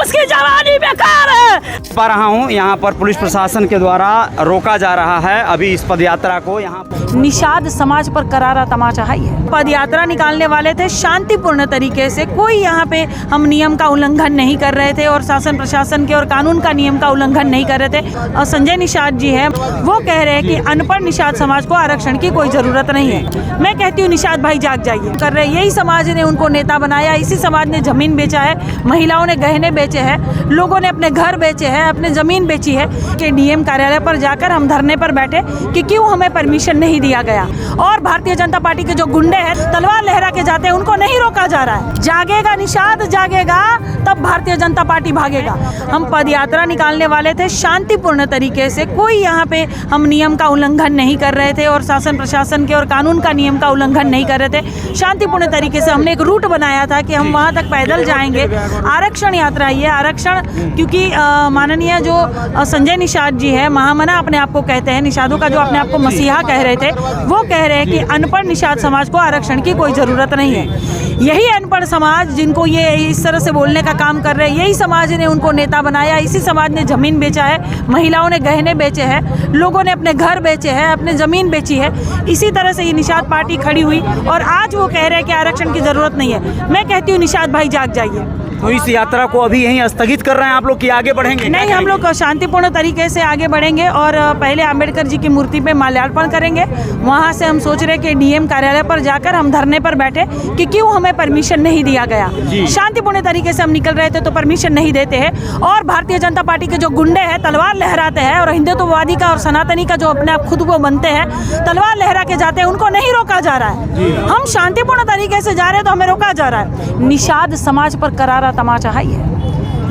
उसकी जवानी बेकार है। पा रहा हूँ यहाँ पर पुलिस प्रशासन के द्वारा रोका जा रहा है अभी इस पदयात्रा को। यहाँ निषाद समाज पर करारा तमाचा है। पदयात्रा निकालने वाले थे शांतिपूर्ण तरीके से, कोई यहाँ पे हम नियम का उल्लंघन नहीं कर रहे थे और शासन प्रशासन के और कानून का नियम का उल्लंघन नहीं कर रहे थे। और संजय निषाद जी हैं, वो कह रहे हैं कि अनपढ़ निषाद समाज को आरक्षण की कोई जरूरत नहीं है। मैं कहती हूँ निषाद भाई जाग जाइए। कर रहे यही समाज ने उनको नेता बनाया, इसी समाज ने जमीन बेचा है, महिलाओं ने गहने बेचे हैं, लोगों ने अपने घर बेचे हैं, अपने जमीन बेची है। कि डीएम कार्यालय पर जाकर हम धरने पर बैठे कि क्यों हमें परमिशन नहीं दिया गया। और भारतीय जनता पार्टी के जो गुंडे हैं तलवार लहरा के जाते हैं, उनको नहीं रोका जा रहा है। जागेगा निषाद जागेगा, तब भारतीय जनता पार्टी भागेगा। हम पदयात्रा निकालने वाले थे शांतिपूर्ण तरीके से, कोई यहाँ पे हम नियम का उल्लंघन नहीं कर रहे थे और शासन प्रशासन के और कानून का नियम का उल्लंघन नहीं कर रहे थे। शांतिपूर्ण तरीके से हमने एक रूट बनाया था कि हम वहाँ तक पैदल जाएंगे। आरक्षण यात्रा ये आरक्षण, क्योंकि माननीय जो संजय निषाद जी है, महामना अपने आप को कहते हैं, निषादों का जो अपने आप को मसीहा कह रहे थे, वो कह रहे हैं कि अनपढ़ निषाद समाज को आरक्षण की कोई ज़रूरत नहीं है। यही अनपढ़ समाज जिनको ये इस तरह से बोलने का काम कर रहे हैं, यही समाज ने उनको नेता बनाया, इसी समाज ने ज़मीन बेचा है, महिलाओं ने गहने बेचे हैं, लोगों ने अपने घर बेचे हैं, अपने ज़मीन बेची है। इसी तरह से ये निषाद पार्टी खड़ी हुई और आज वो कह रहे हैं कि आरक्षण की ज़रूरत नहीं है। मैं कहती हूँ निषाद भाई जाग जाइए। तो इस यात्रा को अभी यहीं स्थगित कर रहे हैं आप लोग कि आगे बढ़ेंगे? नहीं, हम लोग शांतिपूर्ण तरीके से आगे बढ़ेंगे और पहले अंबेडकर जी की मूर्ति पे माल्यार्पण करेंगे। वहाँ से हम सोच रहे कि डीएम कार्यालय पर जाकर हम धरने पर बैठे कि क्यों हमें परमिशन नहीं दिया गया। शांतिपूर्ण तरीके से हम निकल रहे थे तो परमिशन नहीं देते हैं। और भारतीय जनता पार्टी के जो गुंडे हैं तलवार लहराते हैं और हिंदुत्ववादी का और सनातनी का जो अपने आप खुद को बनते हैं, तलवार लहरा के जाते हैं, उनको नहीं रोका जा रहा है। हम शांतिपूर्ण तरीके से जा रहे हैं तो हमें रोका जा रहा है। निषाद समाज पर करारा तमाचा है।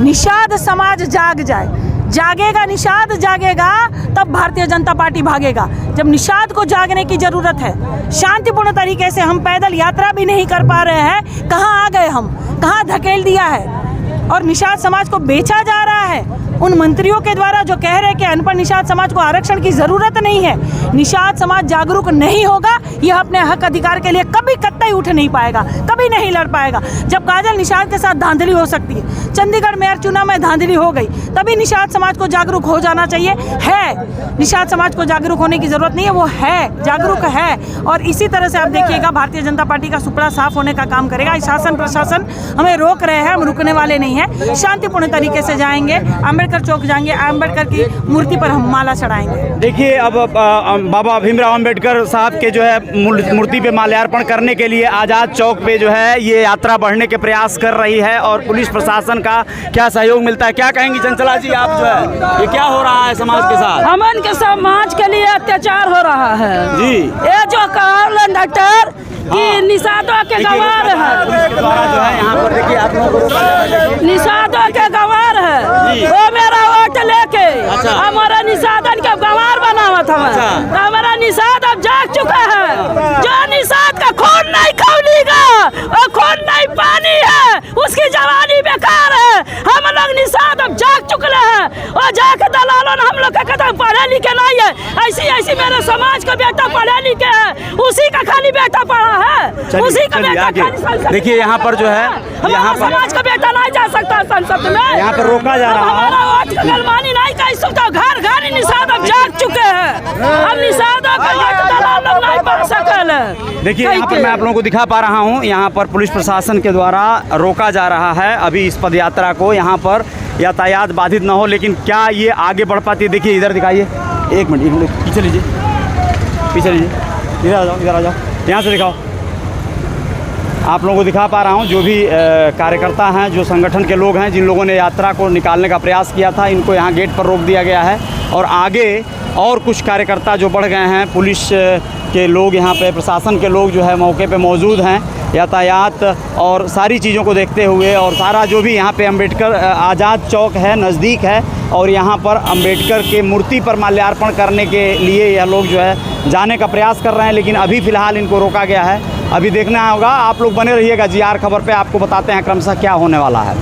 निषाद समाज जाग जाए, जागेगा निषाद जागेगा, तब भारतीय जनता पार्टी भागेगा। जब निषाद को जागने की जरूरत है, शांतिपूर्ण तरीके से हम पैदल यात्रा भी नहीं कर पा रहे हैं, कहाँ आ गए हम, कहाँ धकेल दिया है। और निषाद समाज को बेचा जा रहा है उन मंत्रियों के द्वारा जो कह रहे हैं कि अनपढ़ निषाद समाज को आरक्षण की जरूरत नहीं है। निषाद समाज जागरूक नहीं होगा, यह अपने हक अधिकार के लिए कभी कतई उठ नहीं पाएगा, कभी नहीं लड़ पाएगा। जब काजल निषाद के साथ धांधली हो सकती है, चंडीगढ़ मेयर चुनाव में धांधली हो गई, तभी निषाद समाज को जागरूक हो जाना चाहिए। है निषाद समाज को जागरूक होने की जरूरत नहीं है, वो है जागरूक है। और इसी तरह से आप देखिएगा भारतीय जनता पार्टी का सुपड़ा साफ होने का काम करेगा। शासन प्रशासन हमें रोक रहे हैं, हम रुकने वाले नहीं हैं। शांतिपूर्ण तरीके से जाएंगे, अम्बेडकर चौक जाएंगे, अम्बेडकर की मूर्ति पर हम माला चढ़ाएंगे। देखिए अब बाबा भीमराव अम्बेडकर साहब के जो है मूर्ति पे माल्यार्पण करने के लिए आज़ाद चौक पे जो है ये यात्रा बढ़ने के प्रयास कर रही है और पुलिस प्रशासन का क्या सहयोग मिलता है, क्या कहेंगी चंचला जी आप? जो है ये क्या हो रहा है समाज के साथ? हमन के समाज के लिए अत्याचार हो रहा है जी। ये जो कहल डॉक्टर कि निषादों के गंवार है, जो है यहाँ पर देखिए आप लोग निषादों के गंवार है, वो मेरा वोट लेके हमारा निषादन के गंवार बनावा था। हमारा निषाद अब जाग चुका है। जो निषाद का खून नहीं खौलेगा, वो खून नहीं पानी है, उसकी जवानी बेकार है। हम लोग निषाद अब जाग चुके हैं और जाके दलालों ने हम लोग का कदम पढ़े लिखे नहीं है। ऐसी मेरे समाज का बेटा पढ़े लिखे है, उसी का खाली बेटा पढ़ा है, उसी का बेटा खाली। देखिए यहाँ पर जो है हमारा समाज का बेटा नहीं जा सकता संसद में, यहाँ पर रोका जा रहा है। हमारा वोट का गलमानी नहीं कर सकता। घर घर निषाद अब जाग चुके हैं, हम निषादों का दलाल लोग नहीं पढ़ सकल। देखिए यहाँ पर मैं आप लोगों को दिखा पा रहा हूँ, यहाँ पर पुलिस प्रशासन के द्वारा रोका जा रहा है अभी इस पदयात्रा को, यहाँ पर यातायात बाधित ना हो। लेकिन क्या ये आगे बढ़ पाती है? देखिए इधर दिखाइए, एक मिनट पीछे लीजिए, पीछे लीजिए, इधर आ जाओ, इधर आ जाओ, यहाँ से दिखाओ। आप लोगों को दिखा पा रहा हूँ जो भी कार्यकर्ता हैं, जो संगठन के लोग हैं, जिन लोगों ने यात्रा को निकालने का प्रयास किया था, इनको यहाँ गेट पर रोक दिया गया है। और आगे और कुछ कार्यकर्ता जो बढ़ गए हैं, पुलिस के लोग यहाँ पे, प्रशासन के लोग जो है मौके पे मौजूद हैं। यातायात और सारी चीज़ों को देखते हुए और सारा जो भी यहाँ पे अम्बेडकर आज़ाद चौक है नज़दीक है और यहाँ पर अम्बेडकर के मूर्ति पर माल्यार्पण करने के लिए यह लोग जो है जाने का प्रयास कर रहे हैं। लेकिन अभी फ़िलहाल इनको रोका गया है। अभी देखना होगा, आप लोग बने रहिएगा। GR खबर पे आपको बताते हैं क्रमशः क्या होने वाला है।